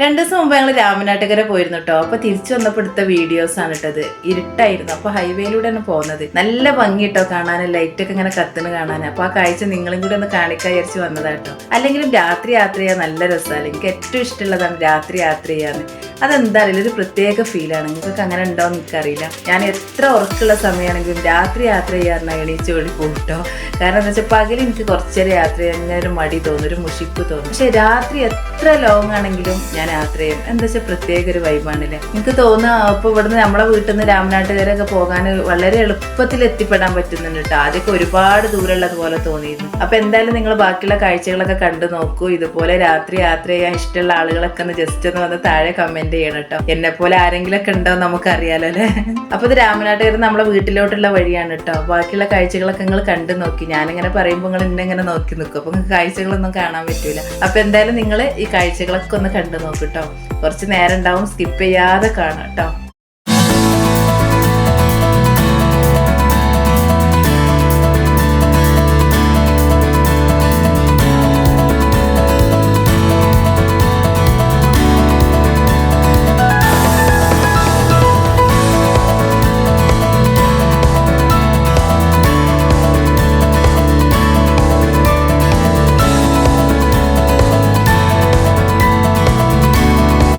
2 ദിവസം മുമ്പ് ഞങ്ങൾ രാമനാട്ടുകര പോയിരുന്നു കേട്ടോ. അപ്പൊ തിരിച്ചു വന്നപ്പോൾ എടുത്ത വീഡിയോസ് ആണ് ഇട്ടത്. ഇരുട്ടായിരുന്നു. അപ്പൊ ഹൈവേയിലൂടെയാണ് പോകുന്നത്. നല്ല ഭംഗി കേട്ടോ കാണാൻ, ലൈറ്റൊക്കെ ഇങ്ങനെ കത്തുന്ന കാണാൻ. അപ്പൊ ആ കാഴ്ച നിങ്ങളും കൂടെ ഒന്ന് കാണിക്കാൻ വിചാരിച്ച് വന്നതാട്ടോ. അല്ലെങ്കിലും രാത്രി യാത്ര ചെയ്യാൻ നല്ല രസമാണ്. എനിക്ക് ഏറ്റവും ഇഷ്ടമുള്ളതാണ് രാത്രി യാത്ര ചെയ്യാന്ന്. അതെന്താ അറിയില്ല, ഒരു പ്രത്യേക ഫീലാണ്. നിങ്ങൾക്ക് അങ്ങനെ ഉണ്ടോയെന്ന് എനിക്കറിയില്ല. ഞാൻ എത്ര ഉറക്കമുള്ള സമയമാണെങ്കിലും രാത്രി യാത്ര ചെയ്യാറുണ്ട് എണീച്ച് ഓടി പോയിട്ടോ. കാരണം എന്താ വെച്ചാൽ പകൽ എനിക്ക് കുറച്ചേരം യാത്ര ചെയ്യാൻ ഇങ്ങനെ ഒരു മടി തോന്നും, ഒരു മുഷിപ്പ് തോന്നും. പക്ഷെ രാത്രി എത്ര ലോങ് ആണെങ്കിലും ഞാൻ യാത്ര ചെയ്യും. എന്താ വെച്ചാൽ പ്രത്യേക ഒരു വൈബാണല്ലേ. എനിക്ക് തോന്നുക അപ്പോൾ ഇവിടുന്ന് നമ്മളെ വീട്ടിൽ നിന്ന് രാമനാട്ടുകരൊക്കെ പോകാൻ വളരെ എളുപ്പത്തിൽ എത്തിപ്പെടാൻ പറ്റുന്നുണ്ട് കേട്ടോ. ആദ്യമൊക്കെ ഒരുപാട് ദൂരമുള്ളത് പോലെ തോന്നിയിരുന്നു. അപ്പൊ എന്തായാലും നിങ്ങൾ ബാക്കിയുള്ള കാഴ്ചകളൊക്കെ കണ്ടു നോക്കൂ. ഇതുപോലെ രാത്രി യാത്ര ചെയ്യാൻ ഇഷ്ടമുള്ള ആളുകളൊക്കെ ഒന്ന് ജസ്റ്റ് ഒന്ന് വന്ന് താഴെ കമന്റ് ചെയ്യണം കേട്ടോ. എന്നെ പോലെ ആരെങ്കിലും ഒക്കെ ഉണ്ടോ നമുക്കറിയാലോ അല്ലേ. അപ്പൊ ഇത് രാമനാട്ടുകര നമ്മളെ വീട്ടിലോട്ടുള്ള വഴിയാണ് കേട്ടോ. ബാക്കിയുള്ള കാഴ്ചകളൊക്കെ നിങ്ങൾ കണ്ടു നോക്കി. ഞാനിങ്ങനെ പറയുമ്പോൾ നിങ്ങൾ എന്നെ ഇങ്ങനെ നോക്കി നിൽക്കും. അപ്പൊ നിങ്ങൾക്ക് കാഴ്ചകളൊന്നും കാണാൻ പറ്റൂല. അപ്പൊ എന്തായാലും നിങ്ങൾ ഈ കാഴ്ചകളൊക്കെ ഒന്ന് കണ്ടു നോക്കട്ടോ. കുറച്ച് നേരം ഉണ്ടാവും, സ്കിപ്പ് ചെയ്യാതെ കാണാം കേട്ടോ.